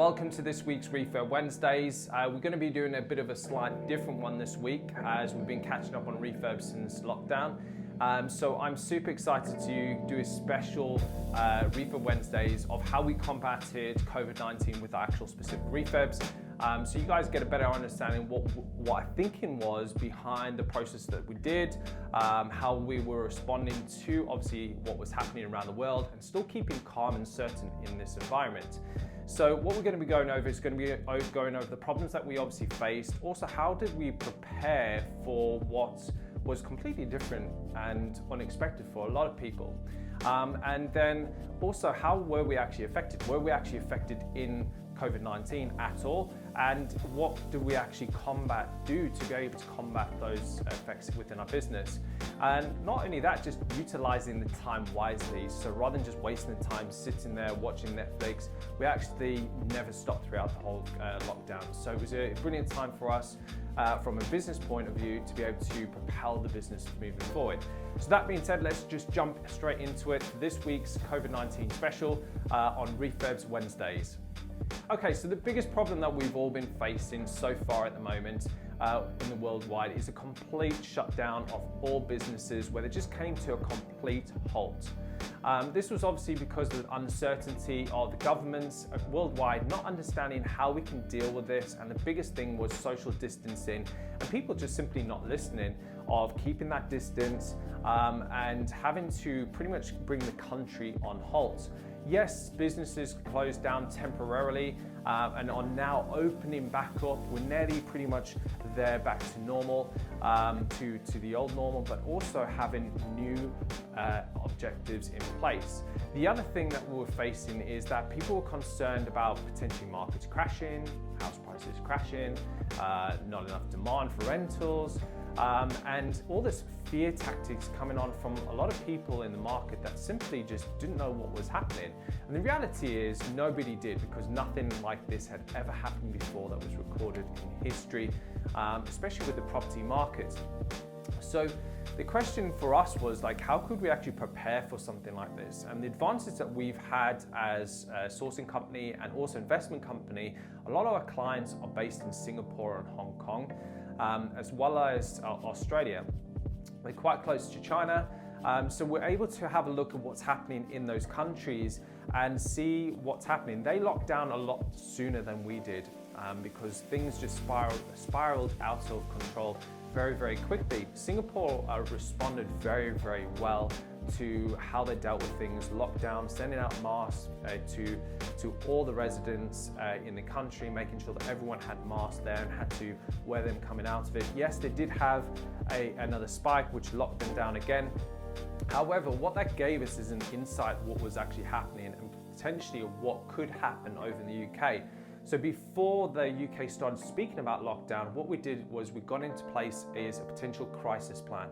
welcome to this week's Refurb Wednesdays. We're going to be doing a bit of a slight different one this week as we've been catching up on refurbs since lockdown. So I'm super excited to do a special Refurb Wednesdays of how we combated COVID-19 with our actual specific refurbs. So you guys get a better understanding what our thinking was behind the process that we did, how we were responding to obviously what was happening around the world and still keeping calm and certain in this environment. So what we're going to be going over is going to be going over the problems that we obviously faced. Also, how did we prepare for what was completely different and unexpected for a lot of people? And then also, how were we actually affected? Were we actually affected in COVID-19 at all? And what do we actually do to be able to combat those effects within our business? And not only that, just utilizing the time wisely. So rather than just wasting the time sitting there watching Netflix, we actually never stopped throughout the whole lockdown. So it was a brilliant time for us from a business point of view to be able to propel the business moving forward. So that being said, let's just jump straight into it for this week's COVID-19 special on Refurb Wednesdays. Okay, so the biggest problem that we've all been facing so far at the moment in the worldwide is a complete shutdown of all businesses where they just came to a complete halt. This was obviously because of the uncertainty of the governments worldwide not understanding how we can deal with this, and the biggest thing was social distancing and people just simply not listening of keeping that distance and having to pretty much bring the country on halt. Yes, businesses closed down temporarily and are now opening back up. We're nearly pretty much there back to normal, to the old normal, but also having new objectives in place. The other thing that we were facing is that people were concerned about potentially markets crashing, house prices crashing, not enough demand for rentals, and all this fear tactics coming on from a lot of people in the market that simply just didn't know what was happening. And the reality is nobody did, because nothing like this had ever happened before that was recorded in history, especially with the property market. So the question for us was like, how could we actually prepare for something like this? And the advantage that we've had as a sourcing company and also investment company, a lot of our clients are based in Singapore and Hong Kong, as well as Australia. We're quite close to China, so we're able to have a look at what's happening in those countries and see what's happening. They locked down a lot sooner than we did because things just spiraled out of control very, very quickly. Singapore responded very, very well to how they dealt with things, lockdown, sending out masks to all the residents in the country, making sure that everyone had masks there and had to wear them coming out of it. Yes, they did have another spike which locked them down again. However, what that gave us is an insight of what was actually happening and potentially what could happen over in the UK. So before the UK started speaking about lockdown, what we did was we got into place is a potential crisis plan.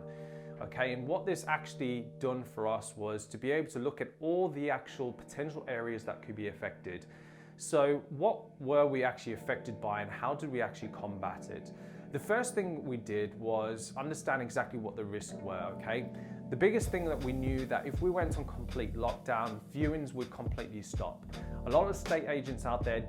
Okay, and what this actually done for us was to be able to look at all the actual potential areas that could be affected. So what were we actually affected by and how did we actually combat it? The first thing we did was understand exactly what the risks were, okay? The biggest thing that we knew that if we went on complete lockdown, viewings would completely stop. A lot of estate agents out there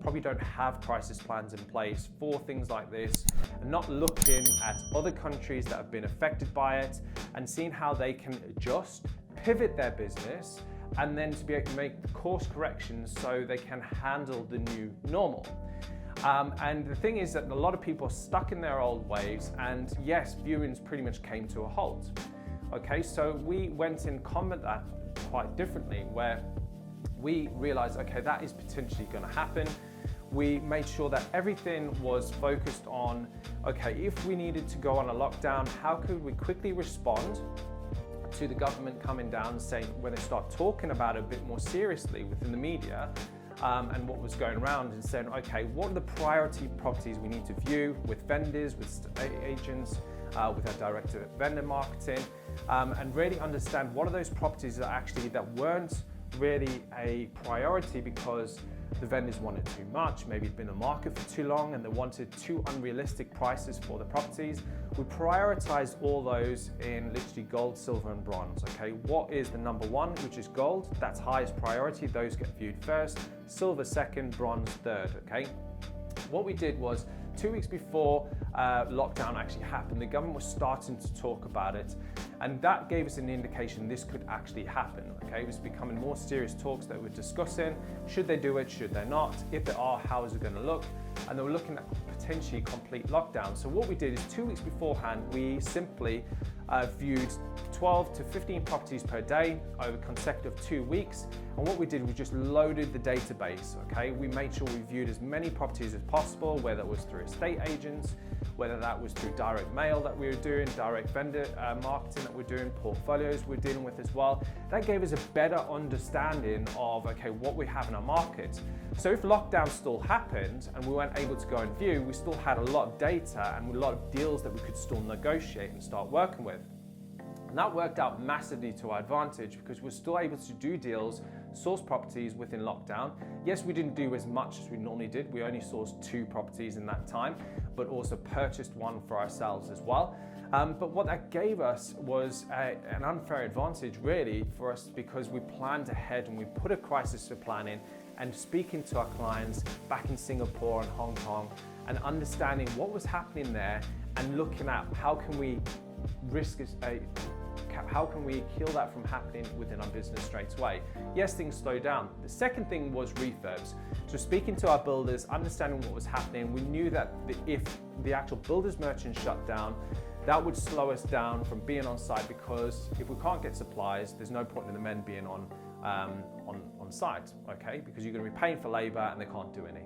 probably don't have crisis plans in place for things like this, and not looking at other countries that have been affected by it and seeing how they can adjust, pivot their business, and then to be able to make the course corrections so they can handle the new normal. And the thing is that a lot of people are stuck in their old ways, and yes, viewings pretty much came to a halt. Okay, so we went and combat that quite differently, where we realized, okay, that is potentially going to happen. We made sure that everything was focused on, okay, if we needed to go on a lockdown, how could we quickly respond to the government coming down and saying, when they start talking about it a bit more seriously within the media, and what was going around, and saying, okay, what are the priority properties we need to view with vendors, with estate agents, with our director of vendor marketing, and really understand what are those properties that weren't really a priority because the vendors wanted too much, maybe it'd been on the market for too long and they wanted too unrealistic prices for the properties. We prioritized all those in literally gold, silver and bronze, okay? What is the number one, which is gold? That's highest priority, those get viewed first. Silver second, bronze third, okay? What we did was 2 weeks before lockdown actually happened, the government was starting to talk about it, and that gave us an indication this could actually happen, okay? It was becoming more serious talks that we're discussing. Should they do it? Should they not? If they are, how is it going to look? And they were looking at potentially complete lockdown. So what we did is 2 weeks beforehand, we simply viewed 12 to 15 properties per day over consecutive 2 weeks. And what we did, we just loaded the database, okay? We made sure we viewed as many properties as possible, whether it was through estate agents, whether that was through direct mail that we were doing, direct vendor marketing that we're doing, portfolios we're dealing with as well. That gave us a better understanding of, okay, what we have in our market. So if lockdown still happened and we weren't able to go and view, we still had a lot of data and a lot of deals that we could still negotiate and start working with. And that worked out massively to our advantage because we're still able to do deals, source properties within lockdown. Yes, we didn't do as much as we normally did. We only sourced 2 properties in that time, but also purchased 1 for ourselves as well. But what that gave us was an unfair advantage really for us because we planned ahead and we put a crisis plan in and speaking to our clients back in Singapore and Hong Kong and understanding what was happening there and looking at how can we how can we kill that from happening within our business straight away? Yes, things slowed down. The second thing was refurbs. So speaking to our builders, understanding what was happening, we knew that if the actual builders merchant shut down, that would slow us down from being on site because if we can't get supplies, there's no point in the men being on site, okay? Because you're going to be paying for labor and they can't do anything.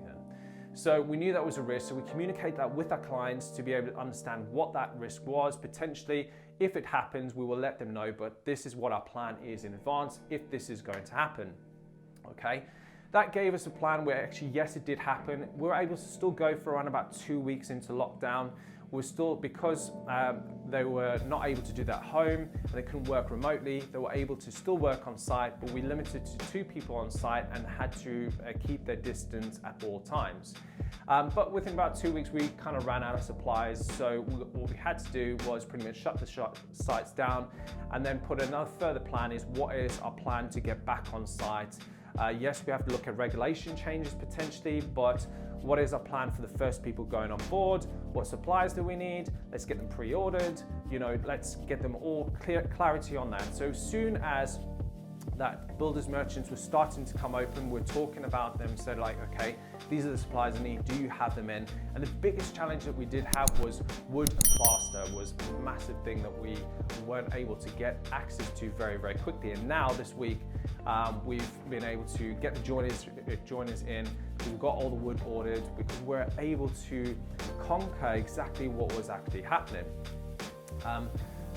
So we knew that was a risk, so we communicate that with our clients to be able to understand what that risk was. Potentially, if it happens, we will let them know, but this is what our plan is in advance if this is going to happen, okay? That gave us a plan where actually, yes, it did happen. We were able to still go for around about 2 weeks into lockdown. We're still, because they were not able to do that at home and they couldn't work remotely, they were able to still work on site, but we limited to 2 people on site and had to keep their distance at all times. But within about 2 weeks, we kind of ran out of supplies. So what we had to do was pretty much shut the sites down and then put another further plan is what is our plan to get back on site. Yes, we have to look at regulation changes potentially, but what is our plan for the first people going on board? What supplies do we need? Let's get them pre-ordered. You know, let's get them all clarity on that. So as soon as that builders merchants were starting to come open, we're talking about them, said like, okay, these are the supplies I need, do you have them in? And the biggest challenge that we did have was wood and plaster was a massive thing that we weren't able to get access to very, very quickly. And now this week, we've been able to get the joiners in, we've got all the wood ordered because we're able to conquer exactly what was actually happening.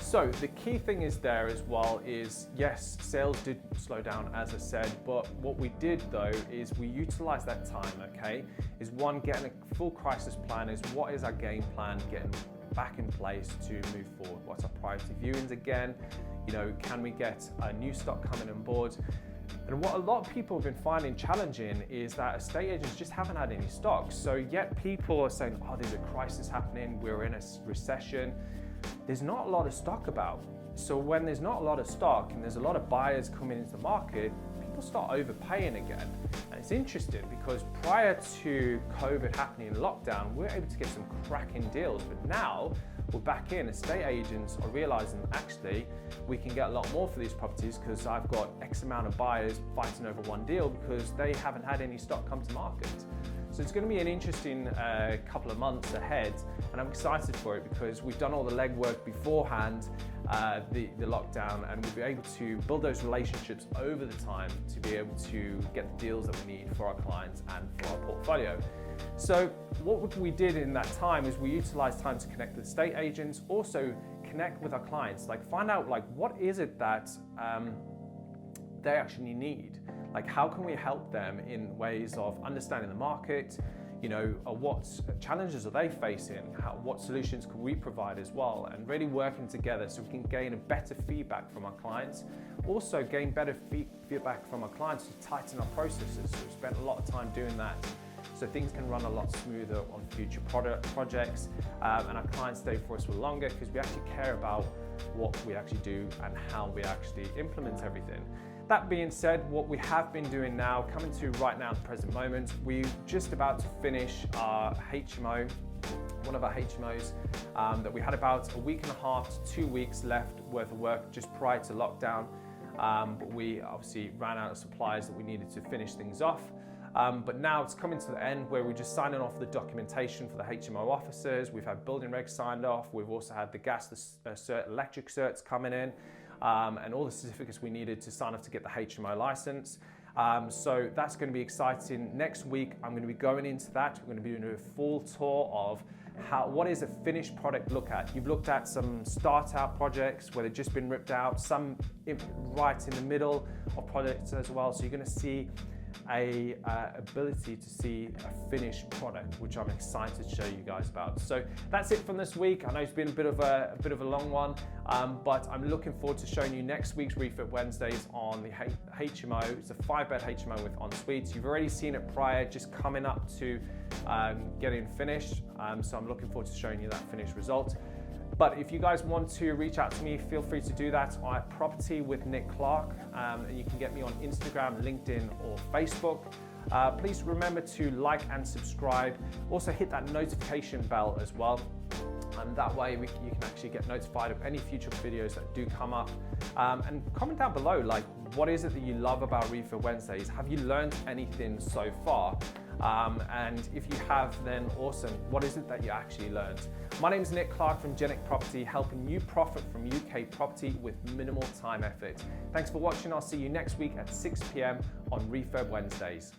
So the key thing is there as well is, yes, sales did slow down as I said, but what we did though is we utilized that time, okay, is one, getting a full crisis plan is what is our game plan, getting back in place to move forward. What's our priority viewings again? You know, can we get a new stock coming on board? And what a lot of people have been finding challenging is that estate agents just haven't had any stock. So yet people are saying, oh, there's a crisis happening, we're in a recession. There's not a lot of stock about. So when there's not a lot of stock and there's a lot of buyers coming into the market, people start overpaying again. And it's interesting because prior to COVID happening in lockdown, we were able to get some cracking deals, but now we're back in. Estate agents are realizing actually we can get a lot more for these properties because I've got X amount of buyers fighting over one deal because they haven't had any stock come to market. So it's going to be an interesting couple of months ahead, and I'm excited for it because we've done all the legwork beforehand, the lockdown, and we'll be able to build those relationships over the time to be able to get the deals that we need for our clients and for our portfolio. So what we did in that time is we utilized time to connect with estate agents, also connect with our clients, like find out like what is it that they actually need. Like how can we help them in ways of understanding the market, what challenges are they facing? What solutions can we provide as well? And really working together so we can gain a better feedback from our clients. Also gain better feedback from our clients to tighten our processes. So we spent a lot of time doing that, so things can run a lot smoother on future projects, and our clients stay for us for longer because we actually care about what we actually do and how we actually implement everything. That being said, what we have been doing now, coming to right now at the present moment, we're just about to finish our HMO, one of our HMOs that we had about a week and a half to 2 weeks left worth of work just prior to lockdown. But we obviously ran out of supplies that we needed to finish things off. But now it's coming to the end where we're just signing off the documentation for the HMO officers. We've had building regs signed off. We've also had the gas, electric certs coming in, and all the certificates we needed to sign off to get the HMO license. So that's going to be exciting. Next week, I'm going to be going into that. We're going to be doing a full tour of what is a finished product look at. You've looked at some start out projects where they've just been ripped out, some right in the middle of projects as well. So you're going to see a ability to see a finished product, which I'm excited to show you guys about. So that's it from this week. I know it's been a bit of a long one, but I'm looking forward to showing you next week's Refurb Wednesdays on the HMO. It's a 5-bed HMO with en-suites. You've already seen it prior, just coming up to getting finished. So I'm looking forward to showing you that finished result. But if you guys want to reach out to me, feel free to do that at Property with Nic Clark. And you can get me on Instagram, LinkedIn, or Facebook. Please remember to like and subscribe. Also hit that notification bell as well. And that way you can actually get notified of any future videos that do come up. And comment down below, like, what is it that you love about Refurb Wednesdays? Have you learned anything so far? And if you have, then awesome. What is it that you actually learned? My name is Nic Clark from Jenic Property, helping you profit from UK property with minimal time effort. Thanks for watching. I'll see you next week at 6 p.m. on Refurb Wednesdays.